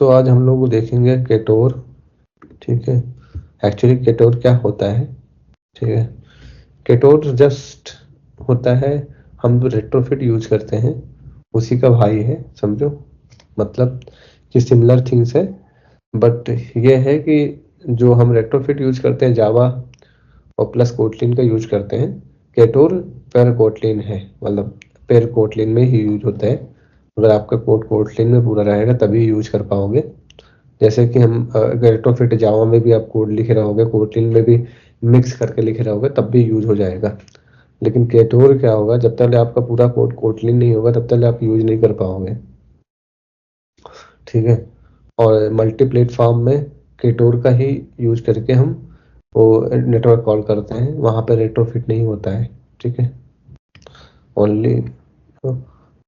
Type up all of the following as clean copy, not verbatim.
तो आज हम लोग देखेंगे केटोर। ठीक है, एक्चुअली केटोर क्या होता है। ठीक है, केटोर जस्ट होता है, हम जो रेट्रोफिट यूज करते हैं उसी का भाई है, समझो। मतलब कि सिमिलर थिंग्स है, बट ये है कि जो हम रेट्रोफिट यूज करते हैं जावा और प्लस कोटलिन का यूज करते हैं, केटोर पेर कोटलिन है, मतलब पेर कोटलिन में ही यूज होता है। अगर आपका कोड कोटलिन में पूरा रहेगा तभी यूज कर पाओगे। जैसे कि हम रेट्रोफिट जावा में भी आप कोड लिख रहे होगे, कोटलिन में भी मिक्स करके लिख रहे होगे, तब भी यूज हो जाएगा। लेकिन केटोर क्या होगा, जब तक आपका पूरा कोड कोटलिन नहीं होगा तब तक आप यूज नहीं कर पाओगे। ठीक है, और मल्टी प्लेटफॉर्म में केटोर का ही यूज करके हम वो नेटवर्क कॉल करते हैं, वहां पे रेट्रोफिट नहीं होता है। ठीक है, ओनली।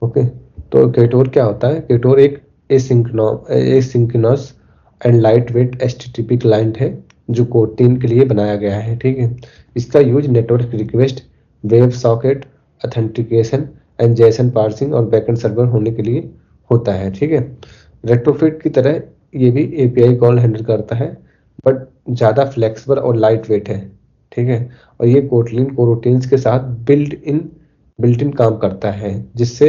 ओके, तो केटोर क्या होता है? केटोर एक asynchronous and light weight HTTP client है जो कोड 3 के लिए बनाया गया है। ठीक है, इसका use network request, web socket authentication and Jason parsing और बैकएंड सर्वर होने के लिए होता है। ठीक है, रेट्रोफिट की तरह ये भी एपीआई कॉल हैंडल करता है, बट ज़्यादा फ्लेक्सिबल और लाइट वेट है। ठीक है, और ये कोटलिन कोरोटीन्स के साथ बिल्ट इन काम करता है, जिससे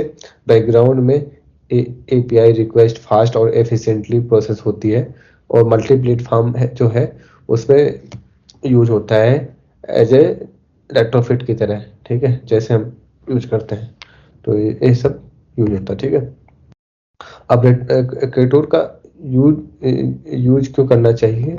बैकग्राउंड में एपीआई रिक्वेस्ट फास्ट और एफिशिएंटली प्रोसेस होती है। और मल्टी प्लेटफॉर्म है जो है उसमें यूज होता है एज ए रेट्रोफिट की तरह। ठीक है, जैसे हम यूज करते हैं, तो ये सब यूज होता है। ठीक है, अब केटोर का यूज क्यों करना चाहिए?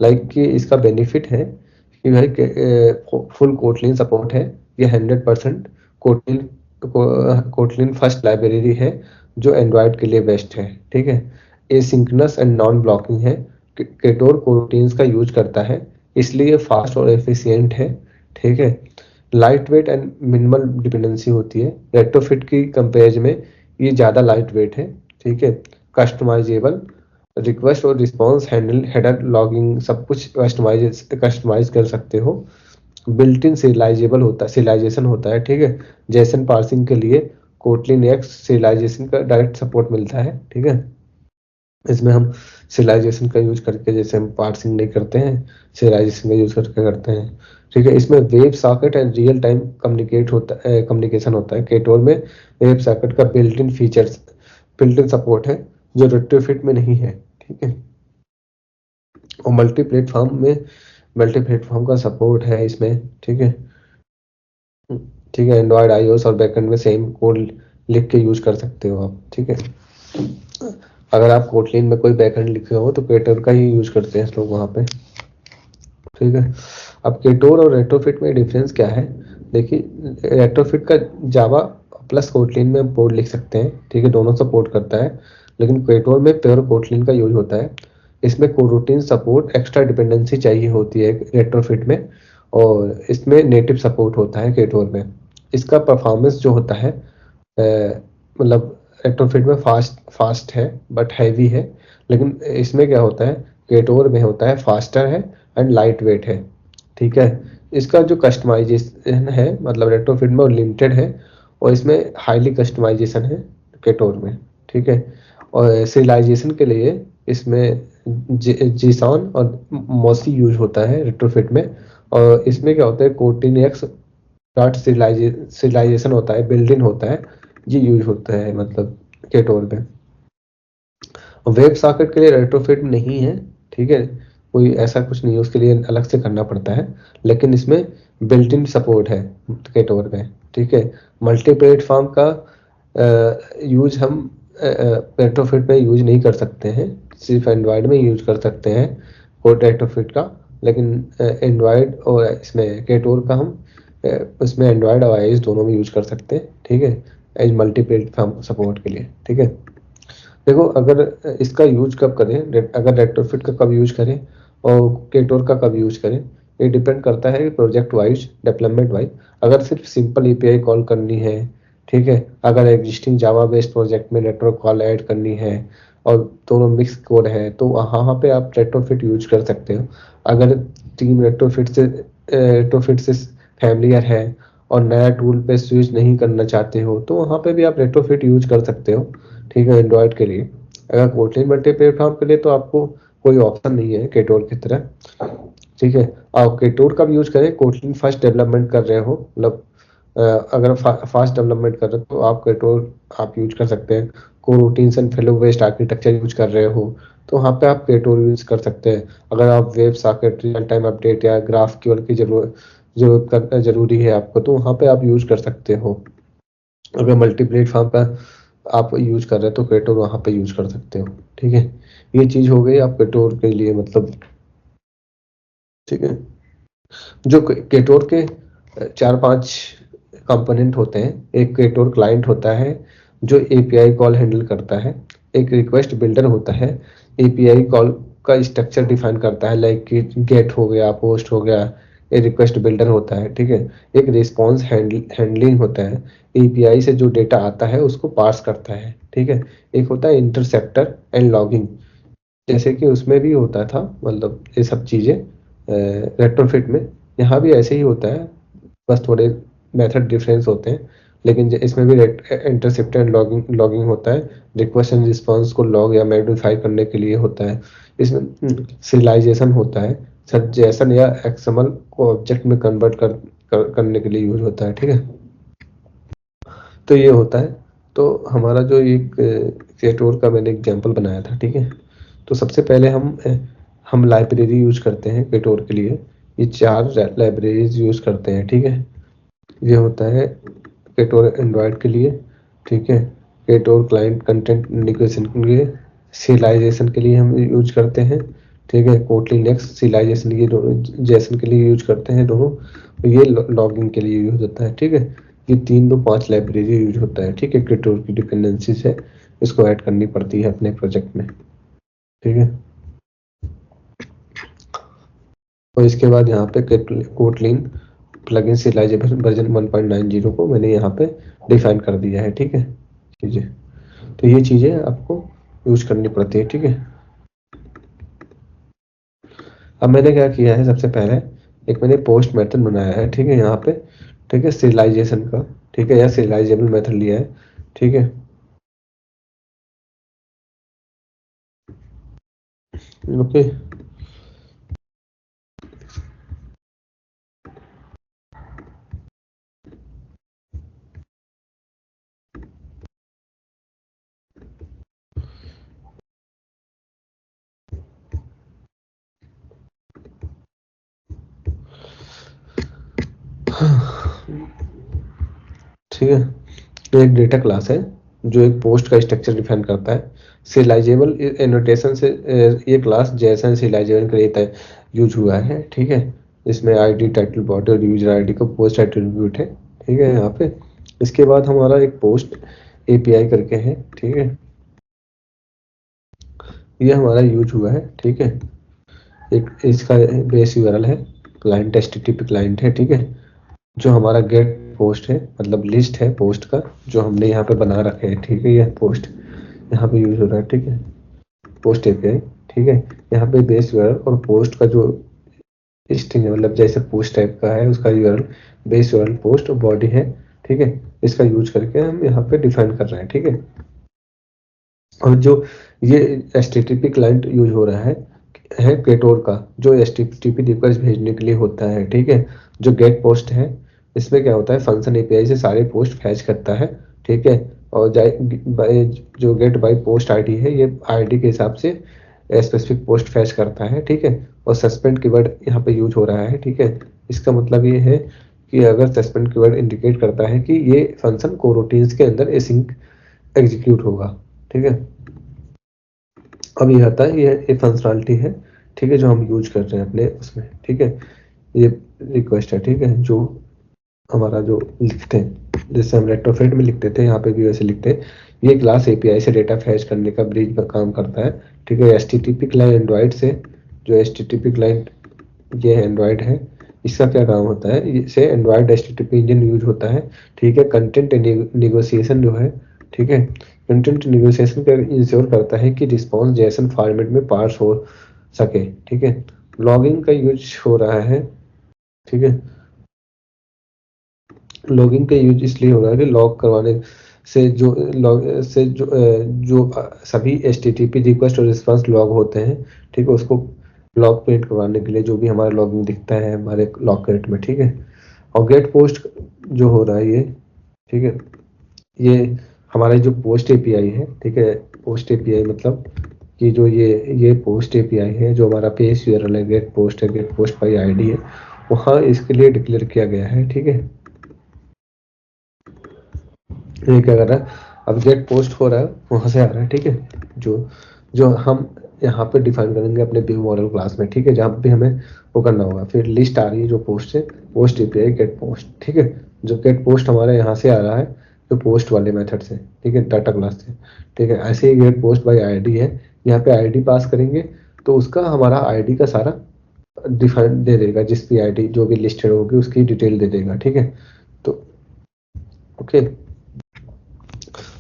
लाइक कि इसका बेनिफिट है कि भाई फुल कोटलिन सपोर्ट है। ये 100% कोटलिन कोटलिन फर्स्ट लाइब्रेरी है जो एंड्रॉयड के लिए बेस्ट है। ठीक है, एसिंक्रोनस एंड नॉन ब्लॉकिंग है। केटोर कोरोटीन्स का यूज करता है, इसलिए फास्ट और एफिशिएंट है। ठीक है, light weight and minimal dependency होती है। रेट्रोफिट की कंपेरिजन में ये ज़्यादा लाइट वेट है। ठीक है, कस्टमाइजेबल रिक्वेस्ट और रिस्पॉन्स हैंडल, हेडर लॉगिंग सब कुछ कस्टमाइज कर सकते हो। बिल्ट इन सीरियलाइजेशन होता है। ठीक है, जेसन पार्सिंग के लिए कोटलिन एक्स सीरियलाइजेशन का डायरेक्ट सपोर्ट मिलता है। ठीक है, इसमें हम सीरियलाइजेशन का यूज करके, जैसे हम पार्सिंग नहीं करते हैं, सीरियलाइजेशन का यूज करके करते हैं। ठीक है, इसमें web socket and real time communication होता है। केटोर में वेब सॉकेट का बिल्ट इन सपोर्ट है जो रेट्रोफिट में नहीं है। ठीक है, और मल्टी प्लेटफॉर्म का सपोर्ट है इसमें। ठीक है, ठीक है, एंड्रॉयड आईओएस और बैकएंड में सेम कोड लिख के यूज कर सकते हो आप। ठीक है, अगर आप कोटलिन में कोई बैकएंड लिखे हो तो केटोर का ही यूज करते हैं लोग वहाँ पे। ठीक है, अब केटोर और रेट्रोफिट में डिफरेंस क्या है? देखिए, रेट्रोफिट का जावा प्लस कोटलिन में कोड लिख सकते हैं। ठीक है, दोनों सपोर्ट करता है, लेकिन केटोर में प्योर कोटलिन का यूज होता है। इसमें कोरोटीन सपोर्ट एक्स्ट्रा डिपेंडेंसी चाहिए होती है रेट्रोफिट में, और इसमें नेटिव सपोर्ट होता है केटोर में। इसका परफॉर्मेंस जो होता है मतलब रेट्रोफिट में फास्ट है बट हैवी है, लेकिन इसमें क्या होता है, केटोर में होता है फास्टर है एंड लाइट वेट है। ठीक है, इसका जो कस्टमाइजेशन है मतलब रेट्रोफिट में लिमिटेड है, और इसमें हाईली कस्टमाइजेशन है केटोर में। ठीक है, और सीरियलाइजेशन के लिए इसमें जीसॉन और मॉसी यूज होता है रेट्रोफिट में। और इसमें क्या होता है, कोटिन एक्स डॉट सीरियलाइजेशन होता है, बिल्ट इन होता है, ये यूज होता है मतलब केटोर में। वेब सॉकेट के लिए रेट्रोफिट नहीं है। ठीक है, कोई ऐसा कुछ नहीं है, उसके लिए अलग से करना पड़ता है, लेकिन इसमें बिल्ट इन सपोर्ट है केटोर में। ठीक है, मल्टी प्लेटफॉर्म का यूज हम रेट्रोफिट में यूज नहीं कर सकते हैं, सिर्फ एंड्रॉयड में यूज कर सकते हैं कोड रेट्रोफिट का। लेकिन एंड्रॉयड और इसमें केटोर का हम उसमें एंड्रॉयड और आईओएस दोनों में यूज कर सकते हैं। ठीक है, एज मल्टी प्लेटफॉर्म सपोर्ट के लिए। ठीक है, देखो अगर इसका यूज कब करें, अगर रेट्रोफिट का कब यूज करें और केटोर का कब यूज करें, ये डिपेंड करता है प्रोजेक्ट वाइज, डेवलपमेंट वाइज। अगर सिर्फ सिंपल एपीआई कॉल करनी है, ठीक है, अगर एग्जिस्टिंग जावा बेस्ड प्रोजेक्ट में नेटवर्क कॉल ऐड करनी है और दोनों मिक्स कोड है, तो वहाँ पे आप रेट्रोफिट यूज कर सकते हो। अगर टीम रेट्रोफिट से फैमिलियर है और नया टूल पे स्विच नहीं करना चाहते हो, तो वहाँ पे भी आप रेट्रोफिट यूज कर सकते हो। ठीक है, एंड्रॉयड के लिए। अगर कोटलिन मल्टी प्लेटफॉर्म के लिए तो आपको कोई ऑप्शन नहीं है केटोर की तरह, ठीक है। आप केटोर का भी यूज करें, कोटलिन फास्ट डेवलपमेंट कर रहे हो, मतलब अगर फास्ट डेवलपमेंट कर रहे हो तो आप केटोर आप यूज कर सकते हैं। Coroutines and flow based architecture use कर रहे हो तो वहाँ पे आप केटोर यूज कर सकते हैं। अगर आप web socket real time update या ग्राफ क्यूएल की जरूरी है आपको तो वहाँ पे आप यूज कर सकते हो। अगर मल्टी प्लेटफॉर्म का आप यूज कर रहे हैं तो केटोर वहाँ पे यूज कर सकते हो, ठीक है। ये चीज हो गई आप केटोर के लिए, मतलब ठीक है। जो केटोर के 4-5 कंपोनेंट होते हैं। एक केटोर क्लाइंट होता है जो एपीआई कॉल हैंडल करता है। एक रिक्वेस्ट बिल्डर होता है, एपीआई कॉल का स्ट्रक्चर डिफाइन करता है, लाइक गेट हो गया, पोस्ट हो गया, ये रिक्वेस्ट बिल्डर होता है, ठीक है। एक रिस्पॉन्स हैंडलिंग होता है, एपीआई से जो डेटा आता है उसको पार्स करता है, ठीक है। एक होता है इंटरसेप्टर एंड लॉगिंग, जैसे कि उसमें भी होता था, मतलब ये सब चीज़ें रेट्रोफिट में यहाँ भी ऐसे ही होता है, बस थोड़े मेथड डिफरेंस होते हैं। लेकिन इसमें भी इंटरसेप्टर एंड लॉगिंग लॉगिंग होता है, रिक्वेस्ट एंड रिस्पॉन्स को लॉग या मॉडिफाई करने के लिए होता है। इसमें सीरियलाइजेशन होता है, सर जेसन या एक्सएमएल को ऑब्जेक्ट में कन्वर्ट करने के लिए यूज होता है, ठीक है। तो ये होता है। तो हमारा जो एक केटोर का मैंने एग्जांपल बनाया था, ठीक है। तो सबसे पहले हम लाइब्रेरी यूज करते हैं केटोर के लिए। ये 4 लाइब्रेरीज यूज करते हैं, ठीक है। ये होता है केटोर एंड्रॉयड के लिए, ठीक है। केटोर क्लाइंट कंटेंट इंडिकेशन के लिए, सीरियलाइजेशन के लिए हम यूज करते हैं, ठीक है। कोटलिन एक्स सीरियलाइजेशन ये दोनों जैसन के लिए यूज करते हैं दोनों। ये लॉगिंग के लिए यूज होता है, ठीक है। ये 3 to 5 लाइब्रेरी यूज होता है, ठीक है। केटोर की डिपेंडेंसी से इसको ऐड करनी पड़ती है अपने प्रोजेक्ट में, ठीक है। और इसके बाद यहाँ पे कोटलिन प्लगइन सीरियलाइजेशन वर्जन 1.90 को मैंने यहाँ पे डिफाइन कर दिया है, ठीक है चीज़ें। तो ये चीज़ें आपको यूज करनी पड़ती है, ठीक है। अब मैंने क्या किया है, सबसे पहले एक मैंने पोस्ट मेथड बनाया है, ठीक है, यहाँ पे, ठीक है, सीरियलाइजेशन का, ठीक है, या सीरियलाइजेबल मेथड लिया है, ठीक है। ओके। ठीक है। तो एक डेटा क्लास है जो एक पोस्ट का स्ट्रक्चर डिफाइन करता है। सीरियलाइजेबल एनोटेशन से ये क्लास जेसन सीरियलाइजेबल के लिए यूज हुआ है, ठीक है। इसमें आईडी, टाइटल, बॉडी और यूजर आईडी का पोस्ट एट्रीब्यूट है, ठीक है यहाँ पे। इसके बाद हमारा एक पोस्ट एपीआई करके है, ठीक है। ये हमारा यूज हुआ है, ठीक है। एक इसका बेस यूआरएल है, क्लाइंट एचटीटीपी क्लाइंट है, ठीक है। जो हमारा गेट पोस्ट है, मतलब लिस्ट है पोस्ट का जो हमने यहाँ पे बना रखे है, ठीक है। यह पोस्ट यहाँ पे यूज हो रहा है, ठीक है। पोस्ट एपीआई, ठीक है। यहाँ पे बेस यूआरएल और पोस्ट का जो स्ट्रिंग है, मतलब जैसे पोस्ट टाइप का है उसका यूआरएल, बेस यूआरएल पोस्ट और बॉडी है, ठीक है। इसका यूज करके हम यहाँ पे डिफाइन कर रहे हैं, ठीक है। और जो ये एचटीटीपी क्लाइंट यूज हो रहा है केटोर का, जो एचटीटीपी रिक्वेस्ट भेजने के लिए होता है, ठीक है। जो गेट पोस्ट है, इसमें क्या होता है, फंक्शन एपीआई से सारे पोस्ट फैच करता है, ठीक है। और जो गेट बाय पोस्ट आईडी है, ये आईडी के हिसाब से स्पेसिफिक पोस्ट फैच करता है, ठीक है। और सस्पेंड कीवर्ड यहाँ पे यूज हो रहा है, ठीक है। इसका मतलब ये है कि अगर सस्पेंड कीवर्ड इंडिकेट करता है कि ये फंक्शन कोरोटीन्स के अंदर एसिंक एग्जीक्यूट होगा, ठीक है। अब ये आता है, ये फंक्शनलिटी है, ठीक है, जो हम यूज कर रहे हैं अपने उसमें, ठीक है। ये रिक्वेस्ट है, ठीक है, जो हमारा जो लिखते हैं, जैसे हम रेट्रोफिट में लिखते थे यहाँ पे भी वैसे लिखते हैं। ये क्लास एपीआई से डेटा फैच करने का ब्रिज पर काम करता है, ठीक है। एचटीटीपी क्लाइंट एंड्रॉइड से, जो एचटीटीपी क्लाइंट ये एंड्रॉइड है, इसका क्या काम होता है, इसे एंड्रॉइड एचटीटीपी इंजन यूज होता है, ठीक है। कंटेंट नेगोशिएशन जो है, ठीक है, कंटेंट नेगोशिएशन कर इंश्योर करता है कि रिस्पॉन्स जेसन फॉर्मेट में पार्स हो सके, ठीक है। लॉगिंग का यूज हो रहा है, ठीक है। लॉगिंग का यूज इसलिए हो रहा है कि लॉग करवाने जो सभी HTTP रिक्वेस्ट और रिस्पांस लॉग होते हैं, ठीक है, उसको लॉग प्रिंट करवाने के लिए जो भी हमारा लॉगिंग दिखता है हमारे लॉग क्रेट में, ठीक है। और गेट पोस्ट जो हो रहा है ये, ठीक है, ये हमारा जो पोस्ट एपीआई है, ठीक है, पोस्ट एपीआई मतलब कि जो ये पोस्ट एपीआई है, जो हमारा पेज यूआरएल है, गेट पोस्ट बाई आईडी है, वहाँ इसके लिए डिक्लेयर किया गया है, ठीक है। ये क्या कर रहा है, अब गेट पोस्ट हो रहा है, वहाँ से आ रहा है, ठीक है, जो जो हम यहाँ पे डिफाइन करेंगे अपने व्यू मॉडल क्लास में, ठीक है, जहाँ पे हमें वो करना होगा। फिर लिस्ट आ रही है जो पोस्ट है, पोस्ट एपीआई गेट पोस्ट, ठीक है। जो गेट पोस्ट हमारे यहाँ से आ रहा है, जो पोस्ट वाले मेथड से, ठीक है, डाटा क्लास से, ठीक है। ऐसे ही गेट पोस्ट बाई आईडी है, यहाँ पे आईडी पास करेंगे तो उसका हमारा आईडी का सारा डिफाइन दे देगा, जिसकी आईडी जो भी लिस्टेड होगी उसकी डिटेल दे देगा, ठीक है। तो ओके,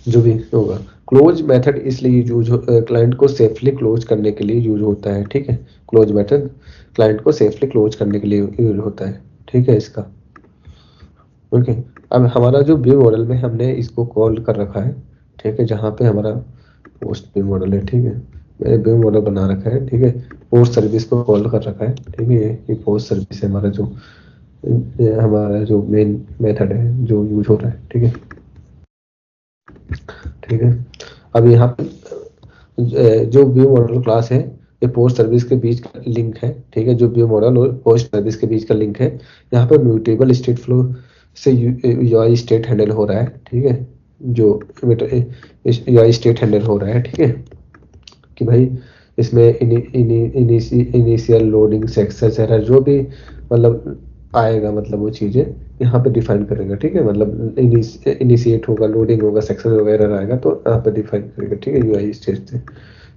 जो भी होगा। क्लोज मेथड इसलिए यूज क्लाइंट को सेफली क्लोज करने के लिए यूज होता है, ठीक है। क्लोज मेथड क्लाइंट को सेफली क्लोज करने के लिए यूज होता है, ठीक है, इसका। ओके, अब हमारा जो व्यू मॉडल में हमने इसको कॉल कर रखा है, ठीक है, जहाँ पे हमारा पोस्ट व्यू मॉडल है, ठीक है, मैंने व्यू मॉडल बना रखा है, ठीक है। पोस्ट सर्विस को कॉल कर रखा है, ठीक है। ये पोस्ट सर्विस है हमारा जो मेन मेथड है जो यूज हो रहा है, ठीक है, ठीक है। अब यहाँ पे जो व्यू मॉडल क्लास है, ये पोस्ट सर्विस के बीच का लिंक है, ठीक है। जो व्यू मॉडल और पोस्ट सर्विस के बीच का लिंक है, यहाँ पे म्यूटेबल स्टेट फ्लो से यूआई स्टेट हैंडल हो रहा है, ठीक है। जो यूआई स्टेट हैंडल हो रहा है, ठीक है, कि भाई इसमें इनिशियल लोडिंग सक्सेस एरर जो भी मतलब आएगा, मतलब वो चीज़ें यहाँ पे डिफाइन करेगा, ठीक है। मतलब इनिशिएट होगा, लोडिंग होगा, सक्सेस वगैरह आएगा तो यहाँ पे डिफाइन करेगा, ठीक है, यूआई स्टेट से,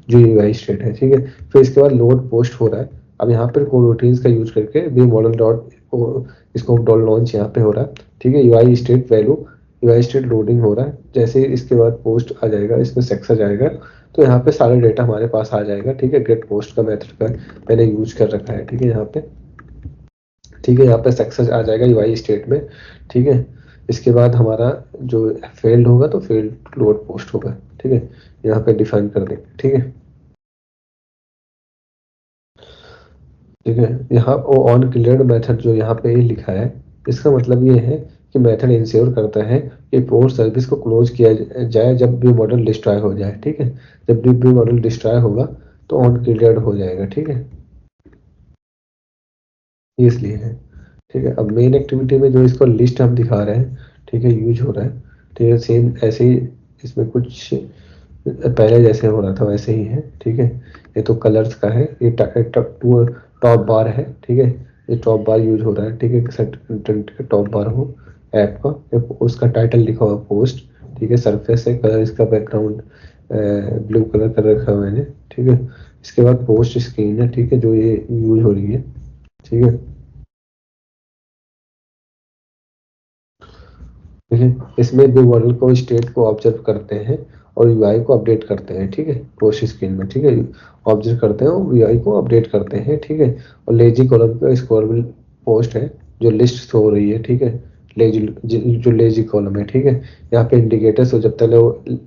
जो यूआई स्टेट है, ठीक है। फिर इसके बाद लोड पोस्ट हो रहा है। अब यहाँ पर कोरोटीन्स का यूज करके view model dot scope dot launch यहाँ पे हो रहा है, ठीक है। यूआई स्टेट लोडिंग हो रहा है। जैसे ही इसके बाद पोस्ट आ जाएगा, इसमें सक्सेस आएगा तो यहाँ पे सारा डेटा हमारे पास आ जाएगा, ठीक है। गेट पोस्ट का मेथड का मैंने यूज कर रखा है, ठीक है, यहाँ पे, ठीक है। यहाँ पे सक्सेस आ जाएगा यूआई स्टेट में, ठीक है। इसके बाद हमारा जो फेल्ड होगा तो फेल्ड लोड पोस्ट होगा, ठीक है, यहाँ पे डिफाइन कर देंगे, ठीक है, ठीक है। यहाँ वो ऑन क्लियर्ड मेथड जो यहाँ पे लिखा है, इसका मतलब ये है कि मेथड इंश्योर करता है कि पोस्ट सर्विस को क्लोज किया जाए जब भी मॉडल डिस्ट्रॉय हो जाए, ठीक है। जब भी मॉडल डिस्ट्रॉय होगा तो ऑन क्लियर्ड हो जाएगा, ठीक है, ये इसलिए है, ठीक है। अब मेन एक्टिविटी में जो इसको लिस्ट हम दिखा रहे हैं, ठीक है, यूज हो रहा है, ठीक है, सेम ऐसे ही इसमें कुछ पहले जैसे हो रहा था वैसे ही है, ठीक है। ये तो कलर्स का है, ये टॉप बार है, ठीक है, ये टॉप बार यूज हो रहा है, ठीक है। सेट कंटेंट का टॉप बार हो ऐप का, उसका टाइटल लिखा हुआ पोस्ट, ठीक है। सरफेस है, कलर इसका बैकग्राउंड ब्लू कलर कर रखा है मैंने, ठीक है। इसके बाद पोस्ट स्क्रीन है, ठीक है, जो ये यूज हो रही है, ठीक है, ठीक है। इसमें भी मॉडल को स्टेट को ऑब्जर्व करते हैं और यूआई को अपडेट करते हैं, ठीक है, पोस्ट स्क्रीन में, ठीक है। ऑब्जर्व करते हैं और यूआई को अपडेट करते हैं, ठीक है। और लेजी कॉलम का स्कोरेबल पोस्ट है जो लिस्ट हो रही है, ठीक है। जो लेजी कॉलम है, ठीक है। यहाँ पे इंडिकेटर्स हो, जब तक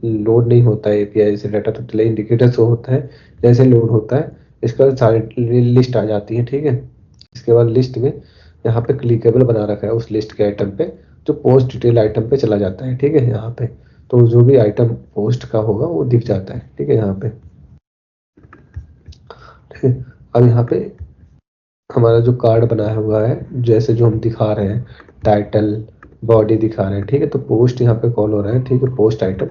लोड नहीं होता है एपीआई से डाटा तब तक इंडिकेटर्स होता है। जैसे लोड होता है इसका सारी लिस्ट आ जाती है, ठीक है। इसके बाद लिस्ट में यहाँ पे क्लिकेबल बना रखा है उस लिस्ट के आइटम पे, जो पोस्ट डिटेल आइटम पे चला जाता है, ठीक है, यहाँ पे। तो जो भी आइटम पोस्ट का होगा वो दिख जाता है, ठीक है, यहाँ पे, ठीक है। अब यहाँ पे हमारा जो कार्ड बनाया हुआ है, जैसे जो हम दिखा रहे हैं, टाइटल बॉडी दिखा रहे हैं, ठीक है। तो पोस्ट यहाँ पे कॉल हो रहा है, ठीक है, पोस्ट आइटम,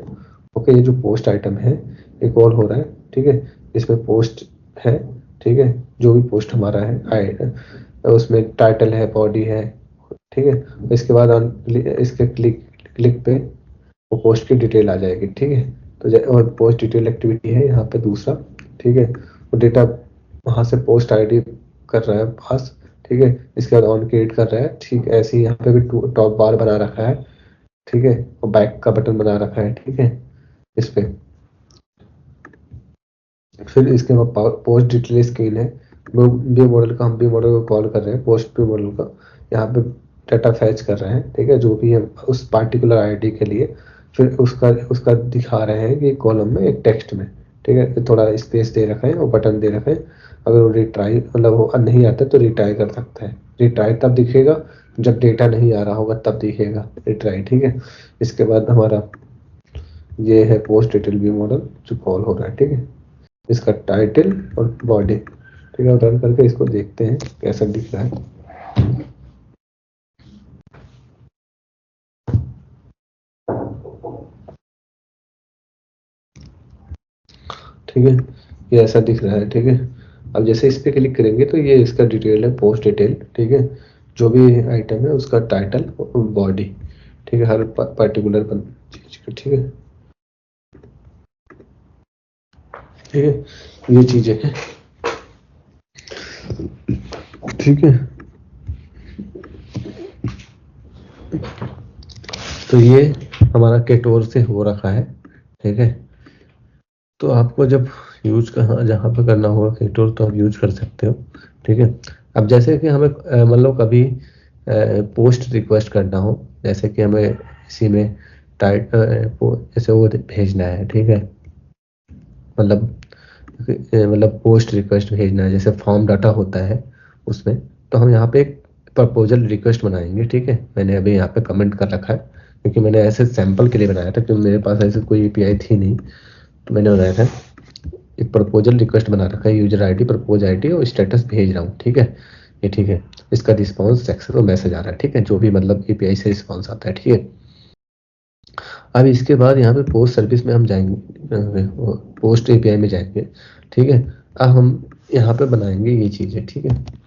ओके। ये जो पोस्ट आइटम है ये कॉल हो रहा है, ठीक है। इसमें पोस्ट है, ठीक है, जो भी पोस्ट हमारा है उसमें टाइटल है, बॉडी है, ठीक है। इसके बाद इसके क्लिक पे वो पोस्ट की डिटेल आ जाएगी, ठीक है। तो और पोस्ट डिटेल एक्टिविटी है यहाँ पे दूसरा, ठीक है। वो डेटा वहाँ से पोस्ट आईडी कर रहा है पास, ठीक है। इसके बाद ऑन क्रिएट कर रहा है, ठीक। ऐसे ही यहाँ पे भी टॉप बार बना रखा है, ठीक है, और बैक का बटन बना रखा है, ठीक है, इस पे। फिर इसके बाद पोस्ट डिटेल स्क्रीन है, व्यू मॉडल का, हम व्यू मॉडल को कॉल कर रहे हैं, पोस्ट व्यू मॉडल का। यहाँ पे डाटा फैच कर रहे हैं, ठीक है, जो भी है उस पार्टिकुलर आईडी के लिए फिर उसका उसका दिखा रहे हैं कि कॉलम में एक टेक्स्ट में, ठीक है, थोड़ा स्पेस दे रखा है और बटन दे रखे हैं। अगर वो रिट्राई मतलब वो नहीं आता तो रिट्राई कर सकता है। रिट्राई तब दिखेगा जब डेटा नहीं आ रहा होगा, तब दिखेगा रिट्राई, ठीक है। इसके बाद हमारा ये है पोस्ट डिटेल व्यू मॉडल जो कॉल हो रहा है, ठीक है। इसका टाइटल और बॉडी, ठीक है, रन करके इसको देखते हैं कैसा दिख रहा है। ठीक है, ये ऐसा दिख रहा है, ठीक है। अब जैसे इस पे क्लिक करेंगे तो ये इसका डिटेल है, पोस्ट डिटेल, ठीक है। जो भी आइटम है उसका टाइटल और बॉडी, ठीक है, हर पर्टिकुलर चीज का, ठीक है। ठीक है, ये चीजें हैं, ठीक है। तो ये हमारा केटोर से हो रखा है, ठीक है। तो आपको जब यूज कहाँ जहाँ पे करना होगा केटोर तो आप यूज कर सकते हो, ठीक है। अब जैसे कि हमें मतलब कभी पोस्ट रिक्वेस्ट करना हो, जैसे कि हमें इसी में जैसे वो भेजना है, ठीक है। मतलब मतलब पोस्ट रिक्वेस्ट भेजना है, जैसे फॉर्म डाटा होता है उसमें, तो हम यहाँ पे एक प्रपोजल रिक्वेस्ट बनाएंगे, ठीक है। मैंने अभी यहाँ पे कमेंट कर रखा है क्योंकि मैंने ऐसे सैंपल के लिए बनाया था, क्योंकि मेरे पास ऐसे कोई एपीआई थी नहीं, तो मैंने बनाया था एक प्रपोजल रिक्वेस्ट बना रखा है, यूजर आईडी, प्रपोज आईडी और स्टेटस भेज रहा हूँ, ठीक है। ये ठीक है, इसका रिस्पॉन्स सक्सेस और मैसेज आ रहा है, ठीक है, जो भी मतलब एपीआई से रिस्पॉन्स आता है, ठीक है। अब इसके बाद यहाँ पे पोस्ट सर्विस में हम जाएंगे, पोस्ट एपीआई में जाएंगे, ठीक है। अब हम यहाँ पे बनाएंगे ये चीजें, ठीक है।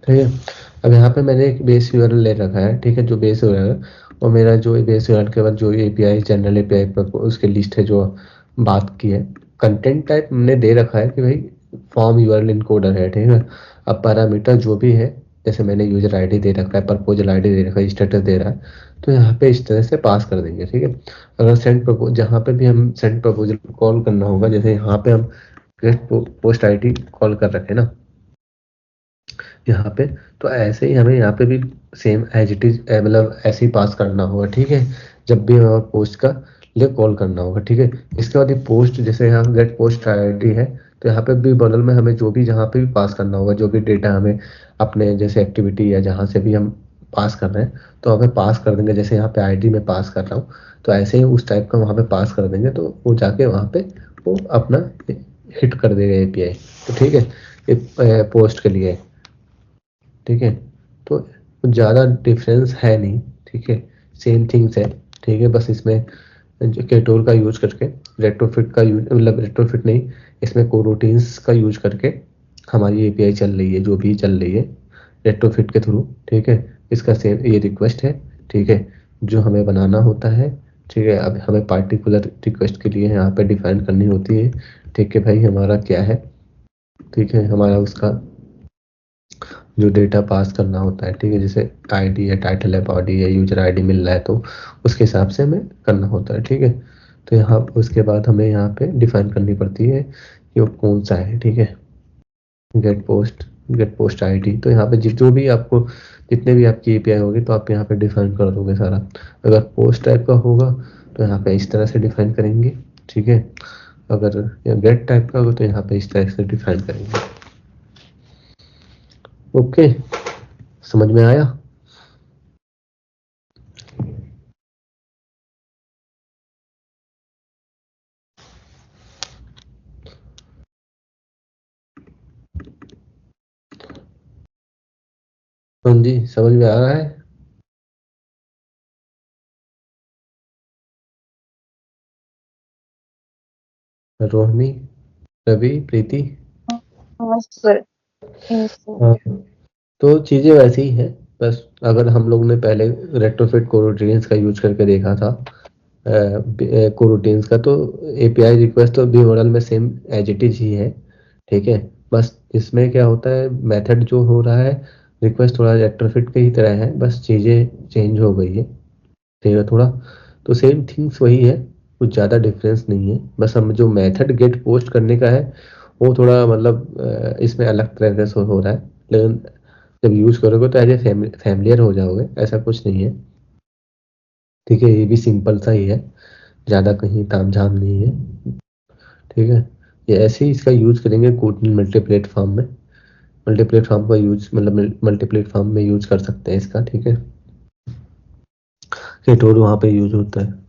ठीक है, अब यहाँ पे मैंने एक बेस यूआरएल ले रखा है, ठीक है, जो बेस यूआरएल और मेरा जो बेस यूआरएल के बाद जो एपीआई जनरल एपीआई पर उसके लिस्ट है जो बात की है। कंटेंट टाइप हमने दे रखा है कि भाई फॉर्म यूआरएल इनकोडर है, ठीक है। अब पैरामीटर जो भी है, जैसे मैंने यूजर आईडी दे रखा है, प्रपोजल आईडी दे रखा है, स्टेटस दे रहा है, तो यहाँ पे इस तरह से पास कर देंगे, ठीक है। अगर सेंड प्रपोज जहाँ पे भी हम सेंड प्रपोजल कॉल करना होगा, जैसे यहाँ पे हम गेट पोस्ट आईडी कॉल कर रखे हैं ना यहाँ पे, तो ऐसे ही हमें यहाँ पे भी सेम एज इट इज मतलब ऐसे ही पास करना होगा, ठीक है। जब भी हमें पोस्ट का लिए कॉल करना होगा, ठीक है। इसके बाद ये पोस्ट, जैसे यहाँ गेट पोस्ट आईडी है, तो यहाँ पे भी बगल में हमें जो भी जहाँ पे भी पास करना होगा, जो भी डेटा हमें अपने जैसे एक्टिविटी या जहाँ से भी हम पास कर रहे हैं, तो हमें पास कर देंगे। जैसे यहाँ पे आईडी में पास कर रहा हूँ, तो ऐसे ही उस टाइप का वहाँ पे पास कर देंगे, तो वो जाके वहाँ पे वो अपना हिट कर देगा एपीआई, तो ठीक है। ये पोस्ट के लिए, ठीक है। तो ज़्यादा डिफरेंस है नहीं, ठीक है, सेम थिंग्स है, ठीक है। बस इसमें केटोर का यूज करके रेट्रोफिट का यूज, मतलब रेट्रोफिट नहीं, इसमें कोरोटीन्स का यूज करके हमारी एपीआई चल रही है, जो भी चल रही है रेट्रोफिट के थ्रू, ठीक है। इसका सेम ये रिक्वेस्ट है, ठीक है, जो हमें बनाना होता है, ठीक है। अब हमें पार्टिकुलर रिक्वेस्ट के लिए यहाँ पे डिफाइन करनी होती है, ठीक है भाई, हमारा क्या है, ठीक है, हमारा उसका जो डेटा पास करना होता है, ठीक है, जैसे आईडी है, टाइटल है, बॉडी है, यूजर आईडी मिल रहा है, तो उसके हिसाब से हमें करना होता है, ठीक है। तो यहाँ उसके बाद हमें यहाँ पे डिफाइन करनी पड़ती है कि वो कौन सा है, ठीक है। गेट पोस्ट आईडी, तो यहाँ पे जो भी आपको जितने भी आपकी एपीआई होगी तो आप यहाँ पे डिफाइन कर दोगे सारा। अगर पोस्ट टाइप का होगा तो यहाँ पे इस तरह से डिफाइन करेंगे, ठीक है। अगर गेट टाइप का होगा तो यहाँ पे इस तरह से डिफाइन करेंगे। ओके, समझ में आया? हाँ जी, समझ में आ रहा है। Rohini, Ravi, Preeti. Yes sir. Yes sir. हाँ, तो चीजें वैसी ही हैं, बस अगर हम लोग ने पहले रेट्रोफिट कोरोटीन्स का यूज करके देखा था कोरोटीन्स का, तो एपीआई रिक्वेस्ट तो भी मॉडल में सेम एज इट इज ही है, ठीक है। बस इसमें क्या होता है, मेथड जो हो रहा है रिक्वेस्ट थोड़ा रेट्रोफिट के ही तरह है, बस चीज़ें चेंज हो गई है, ठीक है थोड़ा। तो सेम थिंग्स वही है, कुछ ज़्यादा डिफरेंस नहीं है, बस हम जो मेथड गेट पोस्ट करने का है वो थोड़ा मतलब इसमें अलग तरह से हो रहा है, लेकिन जब यूज़ करोगे तो एज ए फैमिलियर हो जाओगे, ऐसा कुछ नहीं है। ठीक है, ये भी सिंपल सा ही है, ज़्यादा कहीं तामझाम नहीं है। ठीक है, ये ऐसे ही इसका यूज़ करेंगे कोटिन मल्टी प्लेटफॉर्म में, मल्टी प्लेटफॉर्म का यूज़ मतलब मल्टी प्लेटफॉर्म में यूज़ कर सकते हैं इसका। ठीक है, केटोर वहाँ पे यूज़ होता है।